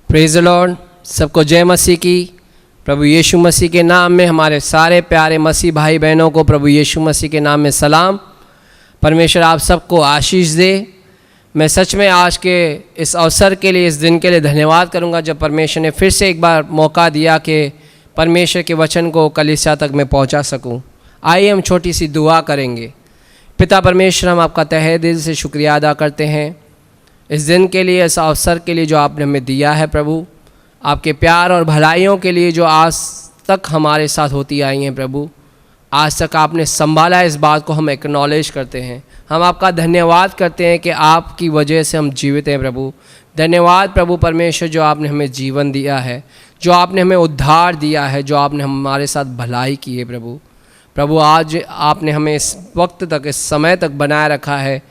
Praise the Lord. सबको जय मसीह की। प्रभु यीशु मसीह के नाम में हमारे सारे प्यारे मसीह भाई बहनों को प्रभु यीशु मसीह के नाम में सलाम। परमेश्वर आप सबको आशीष दे। मैं सच में आज के इस अवसर के लिए, इस दिन के लिए धन्यवाद करूंगा जब परमेश्वर ने फिर से एक बार मौका दिया कि परमेश्वर के वचन को कलीसिया तक मैं पहुंचा सकूं। आइए हम छोटी सी दुआ करेंगे। पिता परमेश्वर, हम आपका तहे दिल से शुक्रिया अदा करते हैं इस दिन के लिए, इस अवसर के लिए जो आपने हमें दिया है। प्रभु, आपके प्यार और भलाइयों के लिए जो आज तक हमारे साथ होती आई हैं प्रभु, आज तक आपने संभाला है, इस बात को हम एक्नॉलेज करते हैं। हम आपका धन्यवाद करते हैं कि आपकी वजह से हम जीवित हैं प्रभु। धन्यवाद प्रभु परमेश्वर, जो आपने हमें जीवन दिया है, जो आपने हमें उद्धार दिया है, जो आपने हमारे साथ भलाई की है प्रभु। प्रभु, आज आपने हमें इस वक्त तक, इस समय तक बनाए रखा है।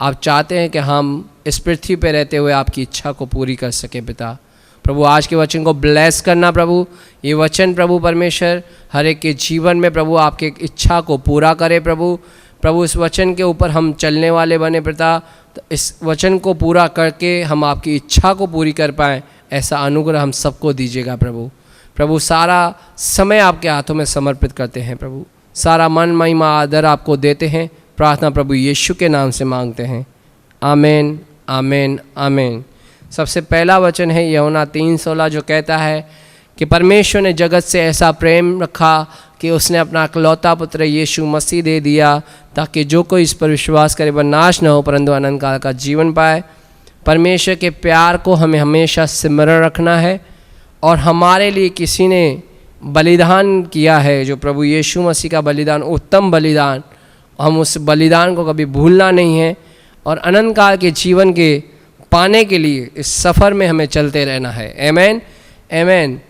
आप चाहते हैं कि हम इस पृथ्वी पर रहते हुए आपकी इच्छा को पूरी कर सकें। पिता प्रभु, आज के वचन को ब्लेस करना प्रभु। ये वचन प्रभु परमेश्वर हर एक के जीवन में प्रभु आपके इच्छा को पूरा करे प्रभु। प्रभु, इस वचन के ऊपर हम चलने वाले बने पिता। तो इस वचन को पूरा करके हम आपकी इच्छा को पूरी कर पाएँ, ऐसा अनुग्रह हम सबको दीजिएगा प्रभु। प्रभु, सारा समय आपके हाथों में समर्पित करते हैं प्रभु। सारा मन महिमा आदर आपको देते हैं। प्रार्थना प्रभु यीशु के नाम से मांगते हैं, आमीन आमीन आमीन। सबसे पहला वचन है यूहन्ना 3:16, जो कहता है कि परमेश्वर ने जगत से ऐसा प्रेम रखा कि उसने अपना इकलौता पुत्र यीशु मसीह दे दिया, ताकि जो कोई इस पर विश्वास करे वह नाश न हो परंतु अनंत काल का जीवन पाए। परमेश्वर के प्यार को हमें हमेशा स्मरण रखना है, और हमारे लिए किसी ने बलिदान किया है, जो प्रभु यीशु मसीह का बलिदान, उत्तम बलिदान। हम उस बलिदान को कभी भूलना नहीं है, और अनंत काल के जीवन के पाने के लिए इस सफ़र में हमें चलते रहना है। आमीन आमीन।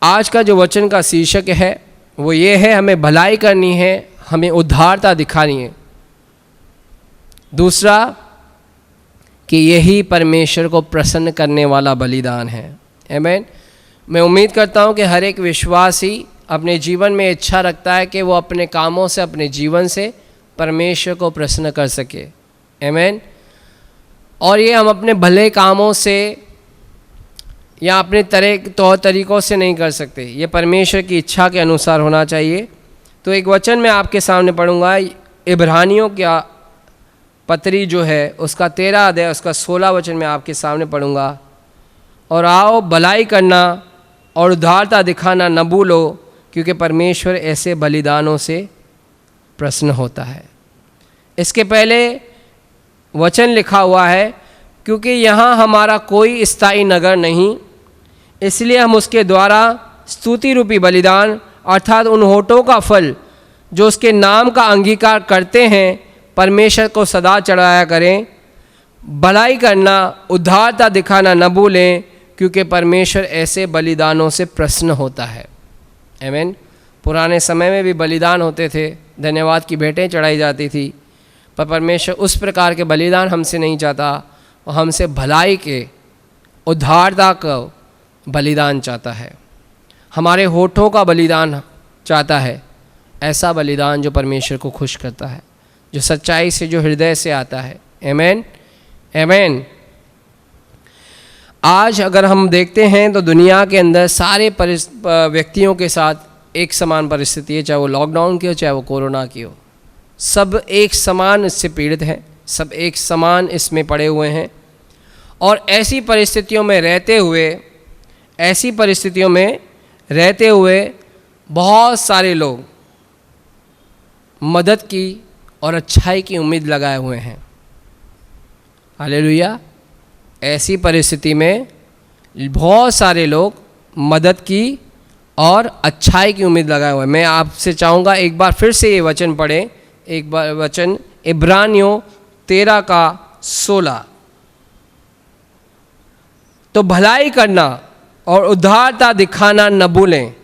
आज का जो वचन का शीर्षक है वो ये है, हमें भलाई करनी है, हमें उद्धारता दिखानी है। दूसरा कि यही परमेश्वर को प्रसन्न करने वाला बलिदान है। आमीन। मैं उम्मीद करता हूँ कि हर एक विश्वासी अपने जीवन में इच्छा रखता है कि वो अपने कामों से, अपने जीवन से परमेश्वर को प्रसन्न कर सके। आमीन। और ये हम अपने भले कामों से या अपने तौर तरीक़ों से नहीं कर सकते, ये परमेश्वर की इच्छा के अनुसार होना चाहिए। तो एक वचन मैं आपके सामने पढ़ूंगा, इब्रानियों का पत्री जो है उसका 13 अध्याय उसका 16 वचन मैं आपके सामने पढ़ूंगा। और आओ, भलाई करना और उदारता दिखाना न भूलो, क्योंकि परमेश्वर ऐसे बलिदानों से प्रसन्न होता है। इसके पहले वचन लिखा हुआ है, क्योंकि यहाँ हमारा कोई स्थायी नगर नहीं, इसलिए हम उसके द्वारा स्तुति रूपी बलिदान अर्थात उन होठों का फल जो उसके नाम का अंगीकार करते हैं परमेश्वर को सदा चढ़ाया करें। भलाई करना, उदारता दिखाना न भूलें, क्योंकि परमेश्वर ऐसे बलिदानों से प्रसन्न होता है। आमीन। पुराने समय में भी बलिदान होते थे, धन्यवाद की भेंटें चढ़ाई जाती थी, पर परमेश्वर उस प्रकार के बलिदान हमसे नहीं चाहता। और हमसे भलाई के, उद्धारता का बलिदान चाहता है, हमारे होठों का बलिदान चाहता है। ऐसा बलिदान जो परमेश्वर को खुश करता है, जो सच्चाई से, जो हृदय से आता है। आमीन आमीन। आज अगर हम देखते हैं तो दुनिया के अंदर सारे व्यक्तियों के साथ एक समान परिस्थिति है, चाहे वो लॉकडाउन की हो, चाहे वो कोरोना की हो। सब एक समान इससे पीड़ित हैं, सब एक समान इसमें पड़े हुए हैं। और ऐसी परिस्थितियों में रहते हुए बहुत सारे लोग मदद की और अच्छाई की उम्मीद लगाए हुए हैं। हालेलुया। ऐसी परिस्थिति में बहुत सारे लोग मदद की और अच्छाई की उम्मीद लगाए हुए हैं। मैं आपसे चाहूँगा एक बार फिर से ये वचन पढ़ें। एक बार वचन इब्रानियों 13:16। तो भलाई करना और उदारता दिखाना न भूलें,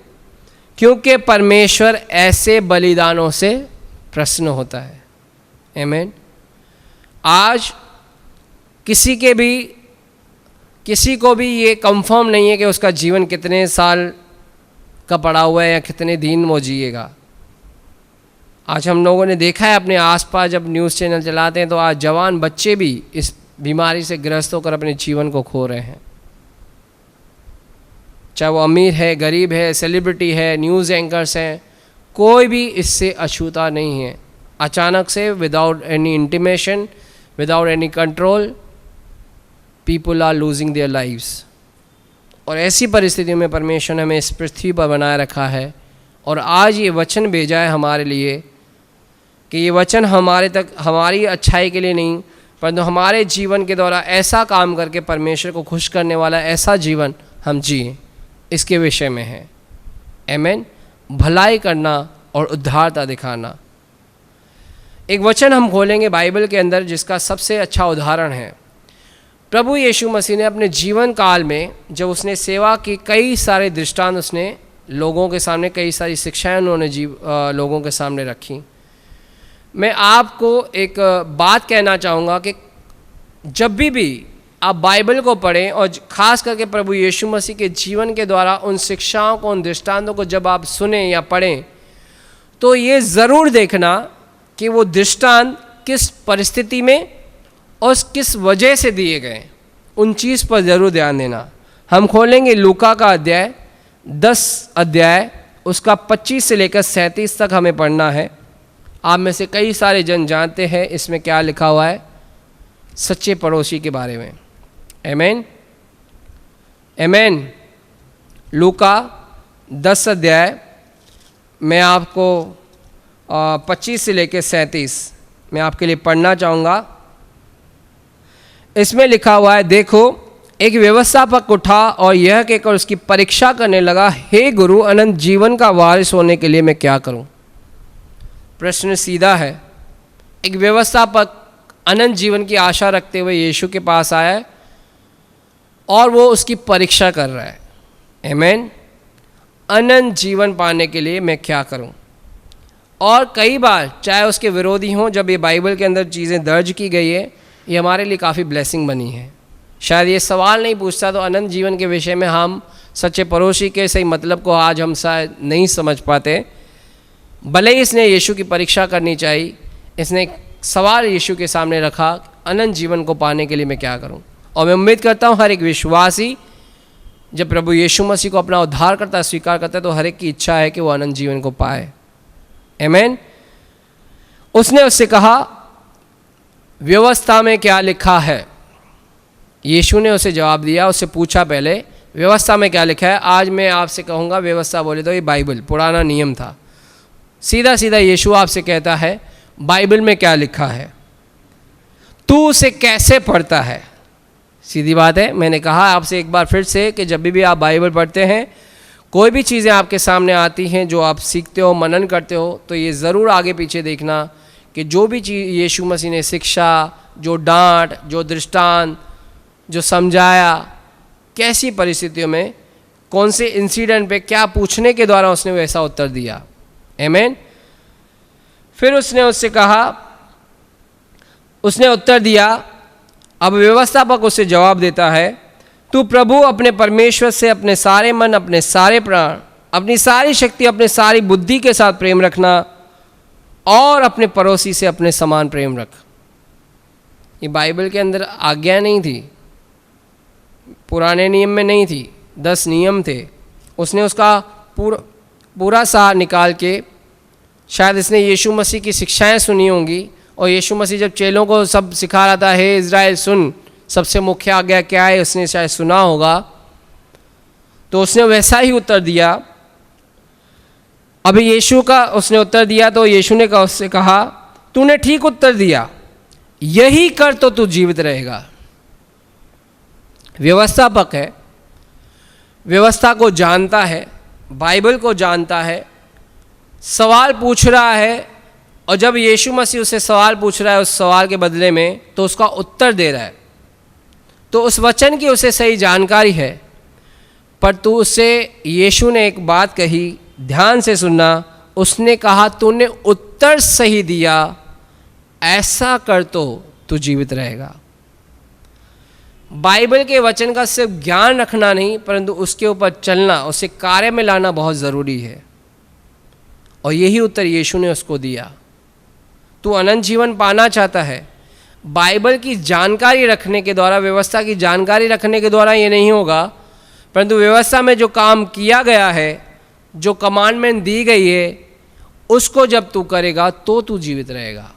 क्योंकि परमेश्वर ऐसे बलिदानों से प्रसन्न होता है। आमीन। आज किसी को भी ये कंफर्म नहीं है कि उसका जीवन कितने साल का पड़ा हुआ है या कितने दिन वो जिएगा। आज हम लोगों ने देखा है अपने आसपास, जब न्यूज़ चैनल चलाते हैं तो आज जवान बच्चे भी इस बीमारी से ग्रस्त होकर अपने जीवन को खो रहे हैं। चाहे वो अमीर है, गरीब है, सेलिब्रिटी है, न्यूज़ एंकर्स हैं, कोई भी इससे अछूता नहीं है। अचानक से without any intimation, without any control, people are losing their lives. और ऐसी परिस्थितियों में परमेश्वर ने हमें इस पृथ्वी पर बनाए रखा है और आज ये वचन भेजा है हमारे लिए कि ये वचन हमारे तक हमारी अच्छाई के लिए नहीं, परंतु हमारे जीवन के द्वारा ऐसा काम करके परमेश्वर को खुश करने वाला ऐसा जीवन हम जिए, इसके विषय में है। आमीन। भलाई करना और उद्धारता दिखाना। एक वचन हम खोलेंगे बाइबल के अंदर जिसका सबसे अच्छा उदाहरण है। प्रभु यीशु मसीह ने अपने जीवन काल में जब उसने सेवा की, कई सारे दृष्टांत उसने लोगों के सामने, कई सारी शिक्षाएं उन्होंने लोगों के सामने रखी। मैं आपको एक बात कहना चाहूँगा कि जब भी आप बाइबल को पढ़ें और ख़ास करके प्रभु यीशु मसीह के जीवन के द्वारा उन शिक्षाओं को, उन दृष्टांतों को जब आप सुने या पढ़ें, तो ये ज़रूर देखना कि वो दृष्टांत किस परिस्थिति में और किस वजह से दिए गए, उन चीज़ पर ज़रूर ध्यान देना। हम खोलेंगे लूका का अध्याय 10 अध्याय, उसका 25 से लेकर 37 तक हमें पढ़ना है। आप में से कई सारे जन जानते हैं इसमें क्या लिखा हुआ है, सच्चे पड़ोसी के बारे में। आमीन, आमीन। लूका 10 अध्याय मैं आपको 25 से लेकर 37 मैं आपके लिए पढ़ना चाहूँगा। इसमें लिखा हुआ है, देखो एक व्यवस्थापक उठा और यह कहकर उसकी परीक्षा करने लगा, हे गुरु, अनंत जीवन का वारिस होने के लिए मैं क्या करूं? प्रश्न सीधा है। एक व्यवस्थापक अनंत जीवन की आशा रखते हुए यीशु के पास आया है और वो उसकी परीक्षा कर रहा है। आमीन। अनंत जीवन पाने के लिए मैं क्या करूं? और कई बार चाहे उसके विरोधी हों, जब ये बाइबल के अंदर चीज़ें दर्ज की गई है, ये हमारे लिए काफ़ी ब्लेसिंग बनी है। शायद ये सवाल नहीं पूछता तो अनंत जीवन के विषय में हम सच्चे पड़ोसी के सही मतलब को आज हम शायद नहीं समझ पाते। भले ही इसने यीशु की परीक्षा करनी चाहिए, इसने एक सवाल यीशु के सामने रखा, अनंत जीवन को पाने के लिए मैं क्या करूं? और मैं उम्मीद करता हूं हर एक विश्वासी जब प्रभु यीशु मसीह को अपना उद्धार करता, स्वीकार करता है, तो हर एक की इच्छा है कि वो अनंत जीवन को पाए। आमीन। उसने उससे कहा, व्यवस्था में क्या लिखा है? यीशु ने उसे जवाब दिया, उससे पूछा पहले व्यवस्था में क्या लिखा है। आज मैं आपसे कहूँगा, व्यवस्था बोले तो ये बाइबल, पुराना नियम था। सीधा सीधा यीशु आपसे कहता है, बाइबल में क्या लिखा है, तू उसे कैसे पढ़ता है? सीधी बात है। मैंने कहा आपसे एक बार फिर से कि जब भी आप बाइबल पढ़ते हैं, कोई भी चीज़ें आपके सामने आती हैं जो आप सीखते हो, मनन करते हो, तो ये ज़रूर आगे पीछे देखना कि जो भी चीज़ यीशु मसीह ने शिक्षा, जो डांट, जो दृष्टांत, जो समझाया, कैसी परिस्थितियों में, कौन से इंसिडेंट पे, क्या पूछने के द्वारा उसने वैसा उत्तर दिया। आमीन। फिर उसने उससे कहा, उसने उत्तर दिया। अब व्यवस्थापक उससे जवाब देता है, तू प्रभु अपने परमेश्वर से अपने सारे मन, अपने सारे प्राण, अपनी सारी शक्ति, अपने सारी बुद्धि के साथ प्रेम रखना और अपने पड़ोसी से अपने समान प्रेम रख। ये बाइबल के अंदर आज्ञा नहीं थी, पुराने नियम में नहीं थी, 10 नियम थे। उसने उसका पूरा सार निकाल के, शायद इसने यीशु मसीह की शिक्षाएं सुनी होंगी, और यीशु मसीह जब चेलों को सब सिखा रहा था, हे इज़राइल सुन, सबसे मुख्य आज्ञा क्या है, उसने शायद सुना होगा, तो उसने वैसा ही उत्तर दिया। अभी यीशु का उसने उत्तर दिया तो यीशु ने उससे कहा, तूने ठीक उत्तर दिया, यही कर तो तू जीवित रहेगा। व्यवस्थापक है, व्यवस्था को जानता है, बाइबल को जानता है, सवाल पूछ रहा है, और जब यीशु मसीह उससे सवाल पूछ रहा है, उस सवाल के बदले में तो उसका उत्तर दे रहा है, तो उस वचन की उसे सही जानकारी है। पर तू उससे, यीशु ने एक बात कही, ध्यान से सुनना। उसने कहा, तूने उत्तर सही दिया, ऐसा कर तो तू जीवित रहेगा। बाइबल के वचन का सिर्फ ज्ञान रखना नहीं, परंतु उसके ऊपर चलना, उसे कार्य में लाना बहुत ज़रूरी है। और यही उत्तर यीशु ने उसको दिया। तू अनंत जीवन पाना चाहता है, बाइबल की जानकारी रखने के द्वारा, व्यवस्था की जानकारी रखने के द्वारा ये नहीं होगा, परंतु व्यवस्था में जो काम किया गया है, जो कमांडमेंट दी गई है, उसको जब तू करेगा तो तू जीवित रहेगा।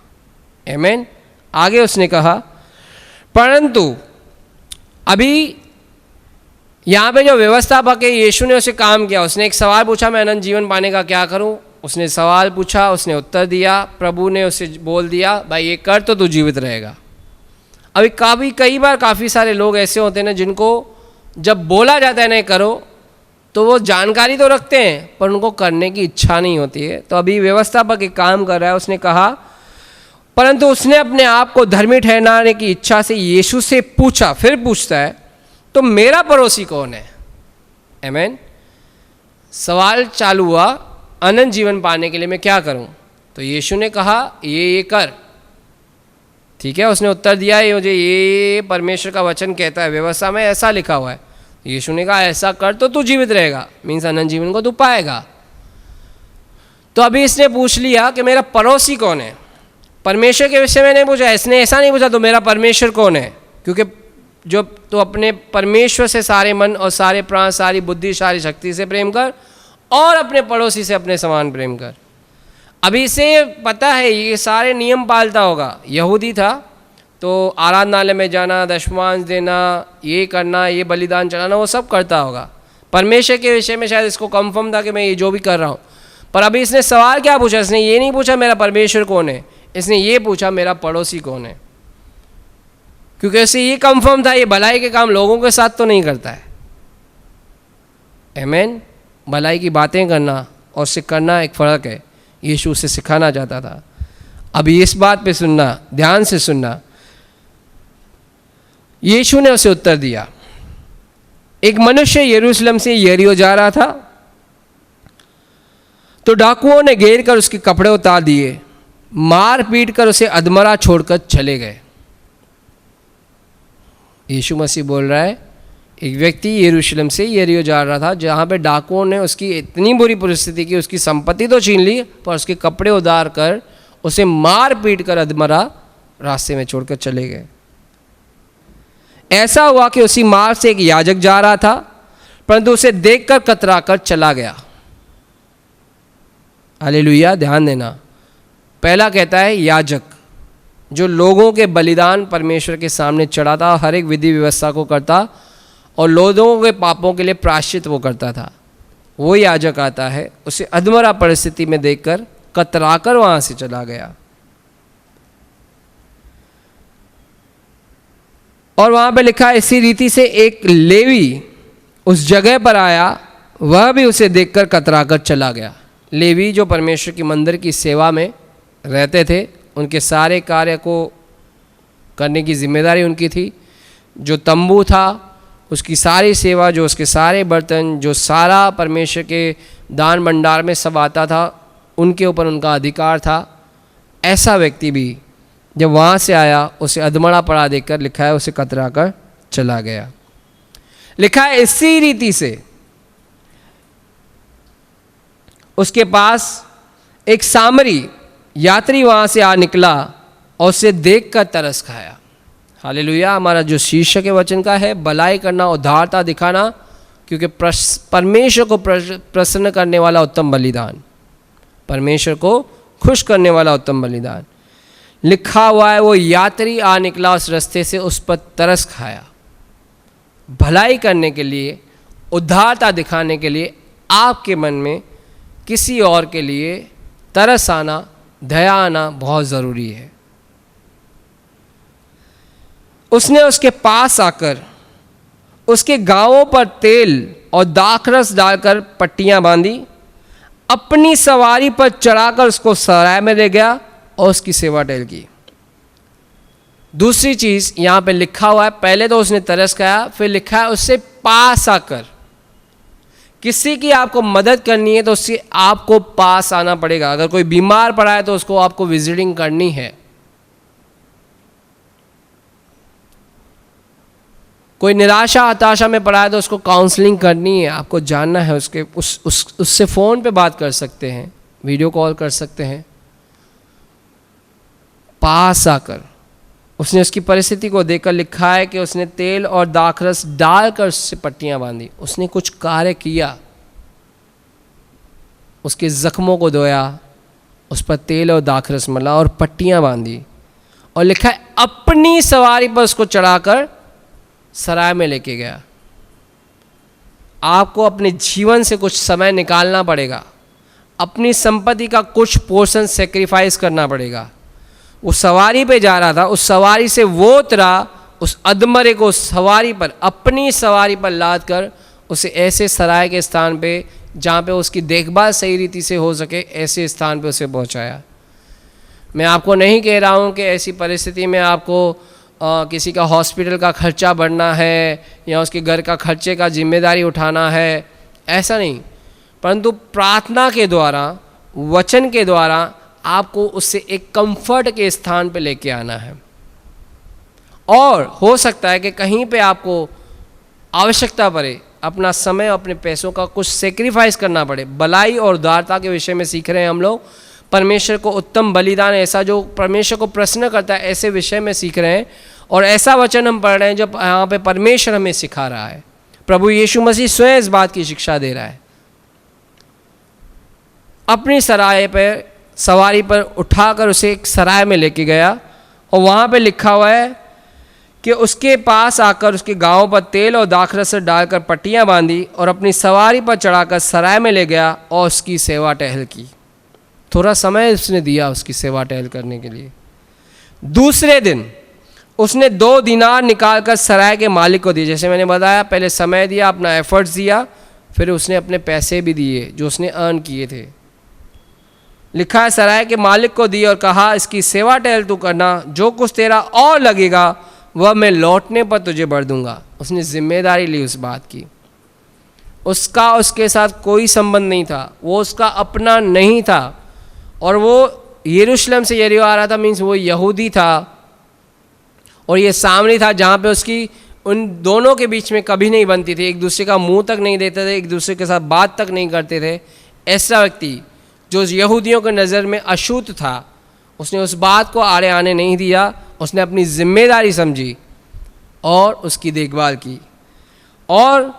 आमीन। आगे उसने कहा, परंतु अभी यहाँ पे जो व्यवस्थापक है, यीशु ने उसे काम किया। उसने एक सवाल पूछा, मैं अनंत जीवन पाने का क्या करूँ? उसने सवाल पूछा, उसने उत्तर दिया। प्रभु ने उसे बोल दिया, भाई ये कर तो तू जीवित रहेगा। अभी कई बार काफ़ी सारे लोग ऐसे होते हैं ना, जिनको जब बोला जाता है नहीं करो, तो वो जानकारी तो रखते हैं पर उनको करने की इच्छा नहीं होती है। तो अभी व्यवस्थापक एक काम कर रहा है। उसने कहा, परंतु उसने अपने आप को धर्मी ठहराने की इच्छा से यीशु से पूछा। फिर पूछता है, तो मेरा पड़ोसी कौन है? आमीन। सवाल चालू हुआ, अनंत जीवन पाने के लिए मैं क्या करूं? तो यीशु ने कहा, ये कर। ठीक है, उसने उत्तर दिया, ये मुझे ये परमेश्वर का वचन कहता है, व्यवस्था में ऐसा लिखा हुआ है। यीशु ने कहा, ऐसा कर तो तू जीवित रहेगा, मीन्स अनंत जीवन को तू पाएगा। तो अभी इसने पूछ लिया कि मेरा पड़ोसी कौन है। परमेश्वर के विषय में नहीं पूछा, इसने ऐसा नहीं पूछा तो मेरा परमेश्वर कौन है, क्योंकि जो तो अपने परमेश्वर से सारे मन और सारे प्राण, सारी बुद्धि, सारी शक्ति से प्रेम कर, और अपने पड़ोसी से अपने समान प्रेम कर। अभी इसे पता है, ये सारे नियम पालता होगा। यहूदी था तो आराधनालय में जाना, दशमांश देना, ये करना, ये बलिदान चढ़ाना, वो सब करता होगा। परमेश्वर के विषय में शायद इसको कंफर्म था कि मैं ये जो भी कर रहा हूँ। पर अभी इसने सवाल क्या पूछा? इसने ये नहीं पूछा मेरा परमेश्वर कौन है, इसने ये पूछा मेरा पड़ोसी कौन है, क्योंकि इसे ये कंफर्म था ये भलाई के काम लोगों के साथ तो नहीं करता है। आमीन। भलाई की बातें करना और उसे करना एक फ़र्क है। यीशु उसे सिखाना चाहता था। अभी इस बात पे सुनना, ध्यान से सुनना। यीशु ने उसे उत्तर दिया, एक मनुष्य यरूशलेम से यरीहो जा रहा था, तो डाकुओं ने घेर कर उसके कपड़े उतार दिए, मार पीट कर उसे अधमरा छोड़कर चले गए। यीशु मसीह बोल रहा है, एक व्यक्ति यरूशलेम से यरीहो जा रहा था, जहाँ पे डाकुओं ने उसकी इतनी बुरी परिस्थिति की, उसकी संपत्ति तो छीन ली पर उसके कपड़े उतार कर उसे मार पीट कर अधमरा रास्ते में छोड़कर चले गए। ऐसा हुआ कि उसी मार्ग से एक याजक जा रहा था, परंतु उसे देखकर कतरा कर चला गया। हालेलुया। ध्यान देना, पहला कहता है याजक, जो लोगों के बलिदान परमेश्वर के सामने चढ़ाता, हर एक विधि व्यवस्था को करता और लोगों के पापों के लिए प्रायश्चित वो करता था, वो याजक आता है। उसे अधमरा परिस्थिति में देखकर कतराकर वहां से चला गया। और वहां पे लिखा है, इसी रीति से एक लेवी उस जगह पर आया, वह भी उसे देखकर कतराकर चला गया। लेवी जो परमेश्वर की मंदिर की सेवा में रहते थे, उनके सारे कार्य को करने की जिम्मेदारी उनकी थी। जो तंबू था उसकी सारी सेवा, जो उसके सारे बर्तन, जो सारा परमेश्वर के दान भंडार में सब आता था, उनके ऊपर उनका अधिकार था। ऐसा व्यक्ति भी जब वहाँ से आया, उसे अधमरा पड़ा देखकर लिखा है उसे कतरा कर चला गया। लिखा है इसी रीति से उसके पास एक सामरी यात्री वहाँ से आ निकला और उसे देखकर तरस खाया। हालेलुया। हमारा जो शीर्षक है वचन का है, भलाई करना, उदारता दिखाना, क्योंकि परमेश्वर को प्रसन्न करने वाला उत्तम बलिदान, परमेश्वर को खुश करने वाला उत्तम बलिदान। लिखा हुआ है, वो यात्री आ निकला उस रास्ते से, उस पर तरस खाया। भलाई करने के लिए, उदारता दिखाने के लिए आपके मन में किसी और के लिए तरस आना, दया आना बहुत ज़रूरी है। उसने उसके पास आकर उसके गांवों पर तेल और दाखरस डालकर पट्टियां बांधी, अपनी सवारी पर चढ़ाकर उसको सराय में ले गया और उसकी सेवा टहल की। दूसरी चीज़ यहाँ पे लिखा हुआ है, पहले तो उसने तरस खाया, फिर लिखा है उससे पास आकर। किसी की आपको मदद करनी है तो उससे आपको पास आना पड़ेगा। अगर कोई बीमार पड़ा है तो उसको आपको विजिटिंग करनी है। कोई निराशा हताशा में पड़ा है तो उसको काउंसलिंग करनी है, आपको जानना है। उससे फ़ोन पे बात कर सकते हैं, वीडियो कॉल कर सकते हैं। पास आकर उसने उसकी परिस्थिति को देखकर लिखा है कि उसने तेल और दाखरस डालकर उससे पट्टियां बांधी। उसने कुछ कार्य किया, उसके जख्मों को धोया, उस पर तेल और दाखरस मला और पट्टियां बांधी, और लिखा है अपनी सवारी पर उसको चढ़ाकर सराय में लेके गया। आपको अपने जीवन से कुछ समय निकालना पड़ेगा, अपनी संपत्ति का कुछ पोर्शन सेक्रीफाइस करना पड़ेगा। वो सवारी पे जा रहा था, उस सवारी से वो उतरा, उस अधमरे को उस सवारी पर, अपनी सवारी पर लाद कर उसे ऐसे सराय के स्थान पे जहाँ पे उसकी देखभाल सही रीति से हो सके, ऐसे स्थान पे उसे पहुँचाया। मैं आपको नहीं कह रहा हूँ कि ऐसी परिस्थिति में आपको किसी का हॉस्पिटल का खर्चा भरना है या उसके घर का खर्चे का जिम्मेदारी उठाना है, ऐसा नहीं, परंतु प्रार्थना के द्वारा, वचन के द्वारा आपको उससे एक कंफर्ट के स्थान पे लेके आना है। और हो सकता है कि कहीं पे आपको आवश्यकता पड़े, अपना समय, अपने पैसों का कुछ सेक्रीफाइस करना पड़े। भलाई और उदारता के विषय में सीख रहे हैं हम लोग, परमेश्वर को उत्तम बलिदान, ऐसा जो परमेश्वर को प्रसन्न करता है, ऐसे विषय में सीख रहे हैं। और ऐसा वचन हम पढ़ रहे हैं जो यहाँ पे परमेश्वर हमें सिखा रहा है। प्रभु यीशु मसीह स्वयं इस बात की शिक्षा दे रहा है। अपनी सराय पर, सवारी पर उठाकर उसे एक सराय में लेके गया, और वहाँ पे लिखा हुआ है कि उसके पास आकर उसके गाँव पर तेल और दाखरस डालकर पट्टियाँ बांधी और अपनी सवारी पर चढ़ाकर सराय में ले गया और उसकी सेवा टहल की। थोड़ा समय उसने दिया उसकी सेवा टहल करने के लिए। दूसरे दिन उसने 2 दिनार निकालकर सराय के मालिक को दिए। जैसे मैंने बताया, पहले समय दिया, अपना एफर्ट्स दिया, फिर उसने अपने पैसे भी दिए जो उसने अर्न किए थे। लिखा है सराय के मालिक को दिए और कहा, इसकी सेवा टहल तू करना, जो कुछ तेरा और लगेगा वह मैं लौटने पर तुझे भर दूंगा। उसने जिम्मेदारी ली उस बात की। उसका उसके साथ कोई संबंध नहीं था, वो उसका अपना नहीं था, और वो यरूशलेम से यरीहो आ रहा था, मीन्स वो यहूदी था, और ये सामरी था जहाँ पे उसकी उन दोनों के बीच में कभी नहीं बनती थी, एक दूसरे का मुंह तक नहीं देते थे, एक दूसरे के साथ बात तक नहीं करते थे। ऐसा व्यक्ति जो यहूदियों के नज़र में अशुद्ध था, उसने उस बात को आड़े आने नहीं दिया, उसने अपनी जिम्मेदारी समझी और उसकी देखभाल की। और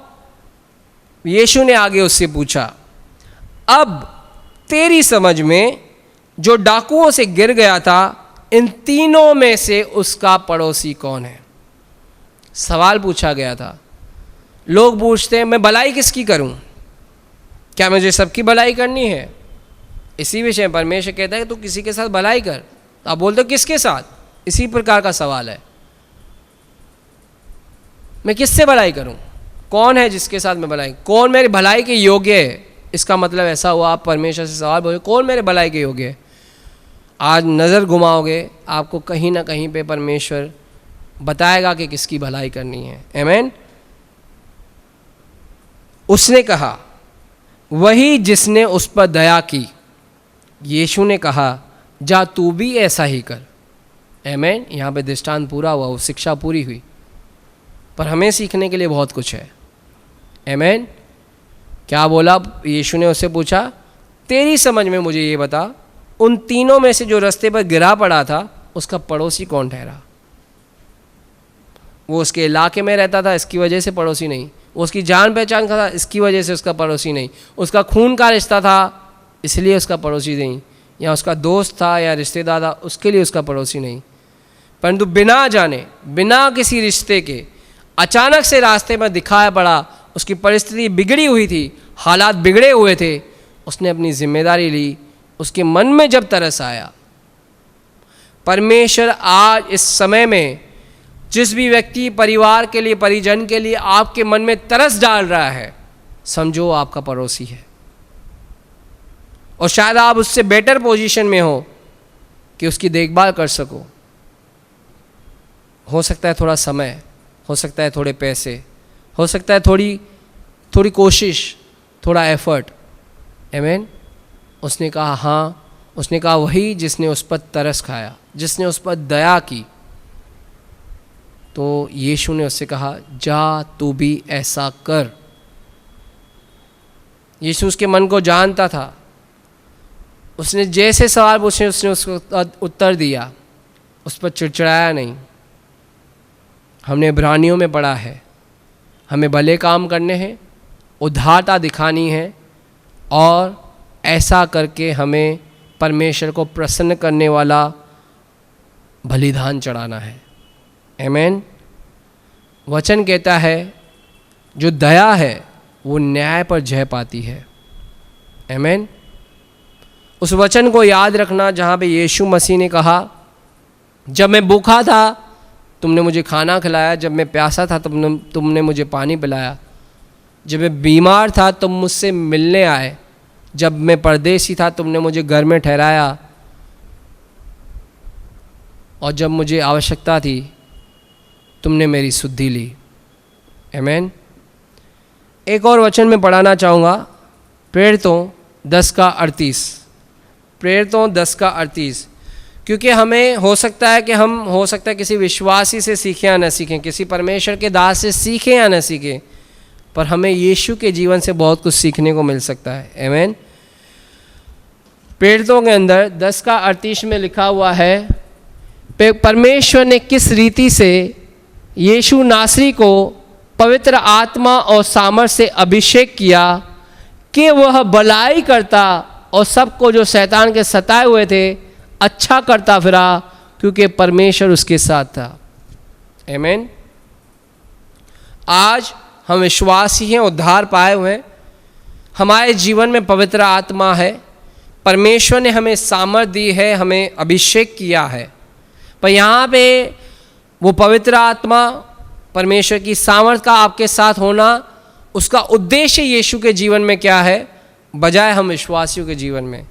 यीशु ने आगे उससे पूछा, अब तेरी समझ में जो डाकुओं से गिर गया था, इन तीनों में से उसका पड़ोसी कौन है? सवाल पूछा गया था। लोग पूछते हैं, मैं भलाई किसकी करूं? क्या मुझे सबकी भलाई करनी है? इसी विषय परमेश्वर कहता है कि तू किसी के साथ भलाई कर। तो आप बोलते हो किसके साथ? इसी प्रकार का सवाल है, मैं किससे भलाई करूं? कौन है जिसके साथ मैं भलाई, कौन मेरी भलाई के योग्य है? इसका मतलब ऐसा हुआ, आप परमेश्वर से सवाल बोले कौन मेरे भलाई के योग्य है। आज नज़र घुमाओगे, आपको कहीं ना कहीं पे परमेश्वर बताएगा कि किसकी भलाई करनी है। आमीन। उसने कहा, वही जिसने उस पर दया की। यीशु ने कहा, जा तू भी ऐसा ही कर। आमीन। यहाँ पे दृष्टांत पूरा हुआ, वो शिक्षा पूरी हुई, पर हमें सीखने के लिए बहुत कुछ है। आमीन। क्या बोला? यीशु ने उससे पूछा, तेरी समझ में मुझे ये बता, उन तीनों में से जो रास्ते पर गिरा पड़ा था, उसका पड़ोसी कौन ठहरा? वो उसके इलाके में रहता था, इसकी वजह से पड़ोसी नहीं। वो उसकी जान पहचान का था, इसकी वजह से उसका पड़ोसी नहीं। उसका खून का रिश्ता था, इसलिए उसका पड़ोसी नहीं। या उसका दोस्त था या रिश्तेदार था, उसके लिए उसका पड़ोसी नहीं। परंतु बिना जाने, बिना किसी रिश्ते के अचानक से रास्ते में दिखाया पड़ा, उसकी परिस्थिति बिगड़ी हुई थी, हालात बिगड़े हुए थे, उसने अपनी जिम्मेदारी ली। उसके मन में जब तरस आया, परमेश्वर आज इस समय में जिस भी व्यक्ति, परिवार के लिए, परिजन के लिए आपके मन में तरस डाल रहा है, समझो आपका पड़ोसी है। और शायद आप उससे बेटर पोजीशन में हो कि उसकी देखभाल कर सको। हो सकता है थोड़ा समय, हो सकता है थोड़े पैसे, हो सकता है थोड़ी कोशिश, थोड़ा एफर्ट। आमीन। उसने कहा हाँ। उसने कहा वही जिसने उस पर तरस खाया, जिसने उस पर दया की। तो यीशु ने उससे कहा, जा तू भी ऐसा कर। यीशु उसके मन को जानता था। उसने जैसे सवाल पूछे, उसने उसको उत्तर दिया। उस पर चिड़चिड़ाया नहीं। हमने इब्रानियों में पढ़ा है, हमें भले काम करने हैं, उदारता दिखानी है, और ऐसा करके हमें परमेश्वर को प्रसन्न करने वाला बलिदान चढ़ाना है। आमीन। वचन कहता है जो दया है वो न्याय पर जय पाती है। आमीन। उस वचन को याद रखना जहाँ पे यीशु मसीह ने कहा, जब मैं भूखा था तुमने मुझे खाना खिलाया, जब मैं प्यासा था तुमने मुझे पानी पिलाया, जब मैं बीमार था तुम मुझसे मिलने आए, जब मैं परदेसी था तुमने मुझे घर में ठहराया, और जब मुझे आवश्यकता थी तुमने मेरी सुधि ली। आमीन। एक और वचन में पढ़ाना चाहूँगा, प्रेरितों 10:38। प्रेरितों 10:38। क्योंकि हमें हो सकता है किसी विश्वासी से सीखें या न सीखें, किसी परमेश्वर के दास से सीखें या न सीखें, पर हमें यीशु के जीवन से बहुत कुछ सीखने को मिल सकता है। आमीन। प्रेरितों के अंदर 10:38 में लिखा हुआ है, परमेश्वर ने किस रीति से यीशु नासरी को पवित्र आत्मा और सामर्थ से अभिषेक किया कि वह भलाई करता और सबको जो शैतान के सताए हुए थे अच्छा करता फिरा, क्योंकि परमेश्वर उसके साथ था। आमीन। आज हम विश्वासी हैं, उद्धार पाए हुए हैं, हमारे जीवन में पवित्र आत्मा है, परमेश्वर ने हमें सामर्थ दी है, हमें अभिषेक किया है। पर यहाँ पे वो पवित्र आत्मा, परमेश्वर की सामर्थ का आपके साथ होना, उसका उद्देश्य यीशु के जीवन में क्या है बजाय हम विश्वासियों के जीवन में।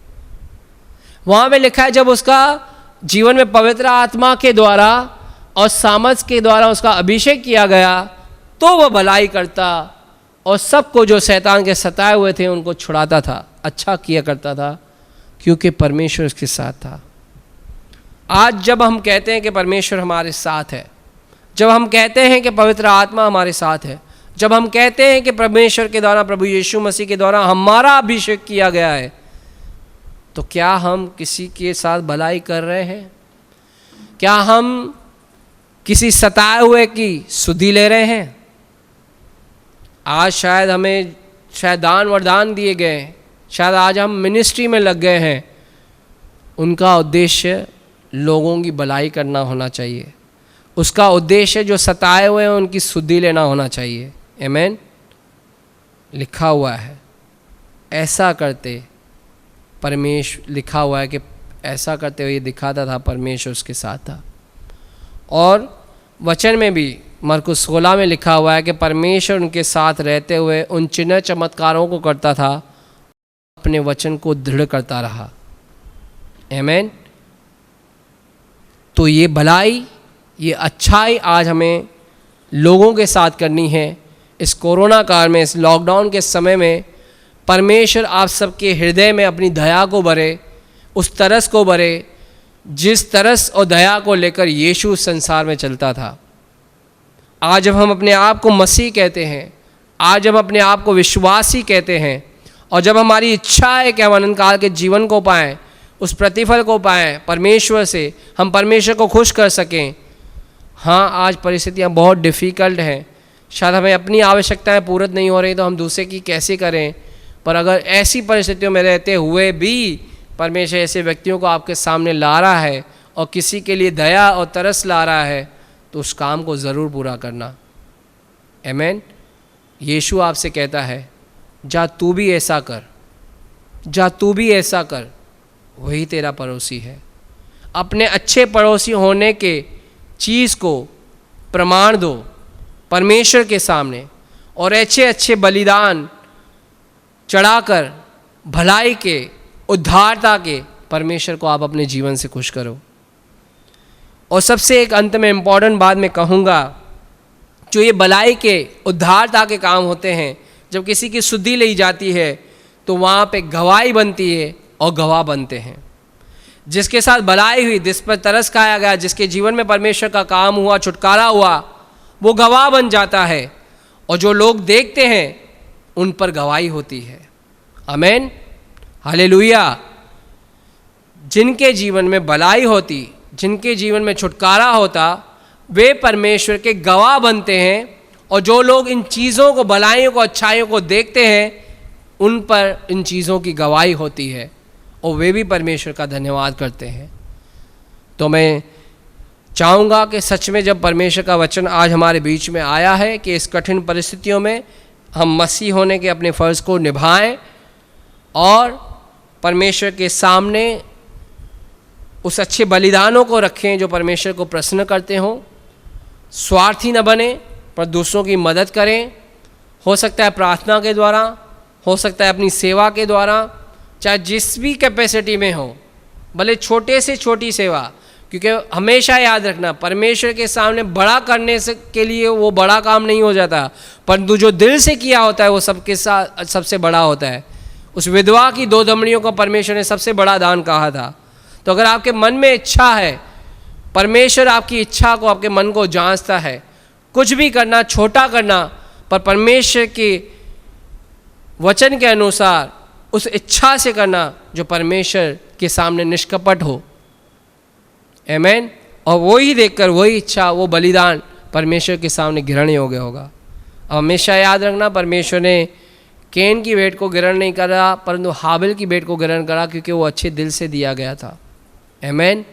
वहाँ पे लिखा है जब उसका जीवन में पवित्र आत्मा के द्वारा और सामर्थ के द्वारा उसका अभिषेक किया गया तो वह भलाई करता और सबको जो शैतान के सताए हुए थे उनको छुड़ाता था, अच्छा किया करता था, क्योंकि परमेश्वर उसके साथ था। आज जब हम कहते हैं कि परमेश्वर हमारे साथ है, जब हम कहते हैं कि पवित्र आत्मा हमारे साथ है, जब हम कहते हैं कि परमेश्वर के द्वारा, प्रभु यीशु मसीह के द्वारा हमारा अभिषेक किया गया है, तो क्या हम किसी के साथ भलाई कर रहे हैं? क्या हम किसी सताए हुए की सुधि ले रहे हैं? आज शायद हमें दान वरदान दिए गए, शायद आज हम मिनिस्ट्री में लग गए हैं, उनका उद्देश्य लोगों की भलाई करना होना चाहिए, उसका उद्देश्य जो सताए हुए हैं उनकी सुधि लेना होना चाहिए। आमीन। लिखा हुआ है ऐसा करते परमेश्वर, लिखा हुआ है कि ऐसा करते हुए दिखाता था परमेश्वर उसके साथ था। और वचन में भी मरकुस 16 में लिखा हुआ है कि परमेश्वर उनके साथ रहते हुए उन चिन्ह चमत्कारों को करता था, अपने वचन को दृढ़ करता रहा। आमीन। तो ये भलाई, ये अच्छाई आज हमें लोगों के साथ करनी है। इस कोरोना काल में, इस लॉकडाउन के समय में परमेश्वर आप सबके हृदय में अपनी दया को भरे, उस तरस को भरे जिस तरस और दया को लेकर यीशु संसार में चलता था। आज जब हम अपने आप को मसीह कहते हैं, आज जब अपने आप को विश्वासी कहते हैं, और जब हमारी इच्छा है कि हम अनंत काल के जीवन को पाएं, उस प्रतिफल को पाएं परमेश्वर से, हम परमेश्वर को खुश कर सकें। हाँ, आज परिस्थितियाँ बहुत डिफ़िकल्ट हैं, शायद हमें अपनी आवश्यकताएं पूरी नहीं हो रही तो हम दूसरे की कैसे करें, पर अगर ऐसी परिस्थितियों में रहते हुए भी परमेश्वर ऐसे व्यक्तियों को आपके सामने ला रहा है और किसी के लिए दया और तरस ला रहा है, तो उस काम को ज़रूर पूरा करना। आमीन। यीशु आपसे कहता है, जा तू भी ऐसा कर, जा तू भी ऐसा कर, वही तेरा पड़ोसी है। अपने अच्छे पड़ोसी होने के चीज़ को प्रमाण दो परमेश्वर के सामने, और अच्छे अच्छे बलिदान चढ़ाकर भलाई के, उद्धारता के परमेश्वर को आप अपने जीवन से खुश करो। और सबसे एक अंत में इम्पॉर्टेंट बात मैं कहूँगा, जो ये भलाई के, उद्धारता के काम होते हैं, जब किसी की सुधि ली जाती है तो वहाँ पे गवाही बनती है और गवाह बनते हैं। जिसके साथ भलाई हुई, जिस पर तरस खाया गया, जिसके जीवन में परमेश्वर का काम हुआ, छुटकारा हुआ, वो गवाह बन जाता है, और जो लोग देखते हैं उन पर गवाही होती है। आमीन। हालेलुया। जिनके जीवन में भलाई होती, जिनके जीवन में छुटकारा होता, वे परमेश्वर के गवाह बनते हैं। और जो लोग इन चीज़ों को, भलाइयों को, अच्छाइयों को देखते हैं, उन पर इन चीज़ों की गवाही होती है और वे भी परमेश्वर का धन्यवाद करते हैं। तो मैं चाहूँगा कि सच में जब परमेश्वर का वचन आज हमारे बीच में आया है कि इस कठिन परिस्थितियों में हम मसीह होने के अपने फ़र्ज़ को निभाएं और परमेश्वर के सामने उस अच्छे बलिदानों को रखें जो परमेश्वर को प्रसन्न करते हों। स्वार्थी न बने पर दूसरों की मदद करें। हो सकता है प्रार्थना के द्वारा, हो सकता है अपनी सेवा के द्वारा, चाहे जिस भी कैपेसिटी में हो, भले छोटे से छोटी सेवा। क्योंकि हमेशा याद रखना, परमेश्वर के सामने बड़ा करने से के लिए वो बड़ा काम नहीं हो जाता, परंतु जो दिल से किया होता है वो सबके साथ सबसे बड़ा होता है। उस विधवा की 2 दमड़ियों को परमेश्वर ने सबसे बड़ा दान कहा था। तो अगर आपके मन में इच्छा है, परमेश्वर आपकी इच्छा को, आपके मन को जांचता है। कुछ भी करना, छोटा करना, पर परमेश्वर के वचन के अनुसार उस इच्छा से करना जो परमेश्वर के सामने निष्कपट हो। आमीन। और वही देखकर, वही इच्छा, वो बलिदान परमेश्वर के सामने ग्रहण योग्य होगा। अब हमेशा याद रखना, परमेश्वर ने कैन की भेंट को ग्रहण नहीं करा, परंतु हाबिल की भेंट को ग्रहण करा, क्योंकि वो अच्छे दिल से दिया गया था। आमीन।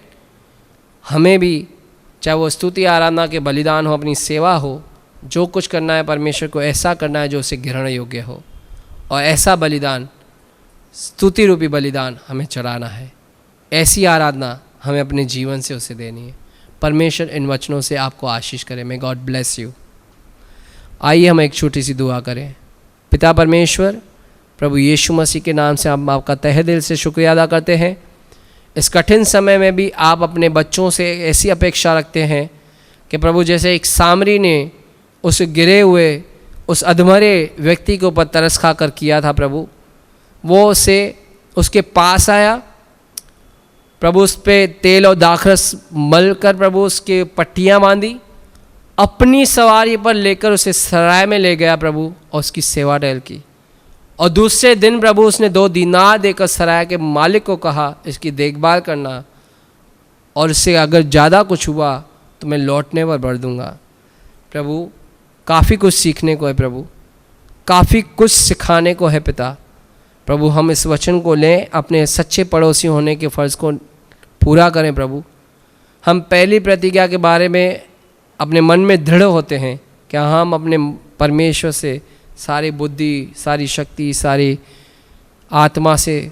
हमें भी, चाहे वो स्तुति आराधना के बलिदान हो, अपनी सेवा हो, जो कुछ करना है परमेश्वर को ऐसा करना है जो उसे ग्रहण योग्य हो। और ऐसा बलिदान, स्तुति रूपी बलिदान हमें चढ़ाना है। ऐसी आराधना हमें अपने जीवन से उसे देनी है। परमेश्वर इन वचनों से आपको आशीष करे। मे गॉड ब्लेस यू। आइए हम एक छोटी सी दुआ करें। पिता परमेश्वर, प्रभु यीशु मसीह के नाम से हम आपका तहे दिल से शुक्रिया अदा करते हैं। इस कठिन समय में भी आप अपने बच्चों से ऐसी अपेक्षा रखते हैं कि प्रभु, जैसे एक सामरी ने उस गिरे हुए, उस अधमरे व्यक्ति के ऊपर तरस खाकर किया था प्रभु, वो उसके पास आया प्रभु, उस पर तेल और दाखरस मल कर प्रभु उसके पट्टियाँ बांधी, अपनी सवारी पर लेकर उसे सराय में ले गया प्रभु, और उसकी सेवा टहल की। और दूसरे दिन प्रभु उसने 2 दीनार देकर सराय के मालिक को कहा, इसकी देखभाल करना, और इससे अगर ज़्यादा कुछ हुआ तो मैं लौटने पर भर दूंगा। प्रभु, काफ़ी कुछ सीखने को है प्रभु, काफ़ी कुछ सिखाने को है पिता। प्रभु, हम इस वचन को लें, अपने सच्चे पड़ोसी होने के फ़र्ज़ को पूरा करें प्रभु। हम पहली प्रतिज्ञा के बारे में अपने मन में दृढ़ होते हैं कि हम अपने परमेश्वर से सारी बुद्धि, सारी शक्ति, सारी आत्मा से,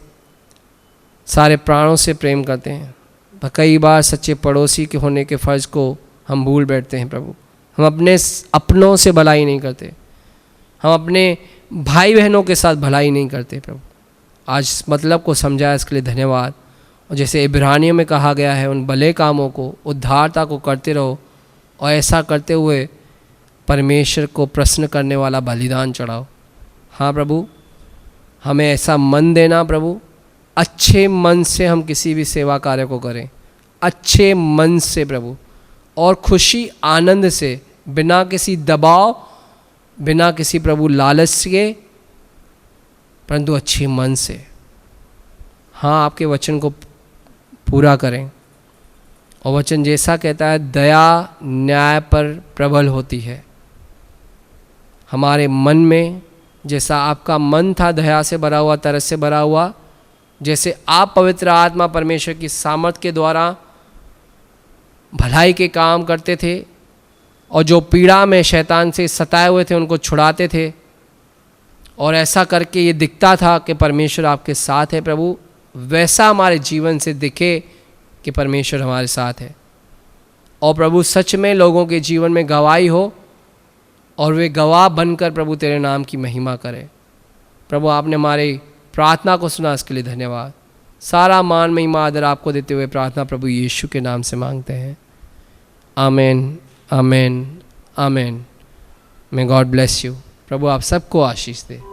सारे प्राणों से प्रेम करते हैं। पर कई बार सच्चे पड़ोसी के होने के फ़र्ज़ को हम भूल बैठते हैं प्रभु। हम अपने अपनों से भलाई नहीं करते, हम अपने भाई बहनों के साथ भलाई नहीं करते प्रभु। आज इस मतलब को समझाया, इसके लिए धन्यवाद। और जैसे इब्रानियों में कहा गया है, उन भले कामों को, उद्धारता को करते रहो, और ऐसा करते हुए परमेश्वर को प्रसन्न करने वाला बलिदान चढ़ाओ। हाँ प्रभु, हमें ऐसा मन देना प्रभु, अच्छे मन से हम किसी भी सेवा कार्य को करें, अच्छे मन से प्रभु, और खुशी आनंद से, बिना किसी दबाव, बिना किसी प्रभु लालच के, परंतु अच्छे मन से। हाँ, आपके वचन को पूरा करें। और वचन जैसा कहता है, दया न्याय पर प्रबल होती है। हमारे मन में जैसा आपका मन था, दया से भरा हुआ, तरस से भरा हुआ, जैसे आप पवित्र आत्मा परमेश्वर की सामर्थ के द्वारा भलाई के काम करते थे, और जो पीड़ा में शैतान से सताए हुए थे उनको छुड़ाते थे, और ऐसा करके ये दिखता था कि परमेश्वर आपके साथ है प्रभु, वैसा हमारे जीवन से दिखे कि परमेश्वर हमारे साथ है। और प्रभु, सच में लोगों के जीवन में गवाही हो, और वे गवाह बनकर प्रभु तेरे नाम की महिमा करें। प्रभु, आपने हमारी प्रार्थना को सुना, इसके लिए धन्यवाद। सारा मान महिमा आदर आपको देते हुए प्रार्थना प्रभु यीशु के नाम से मांगते हैं। आमीन, आमीन, आमीन। May God bless you. प्रभु आप सबको आशीष दे।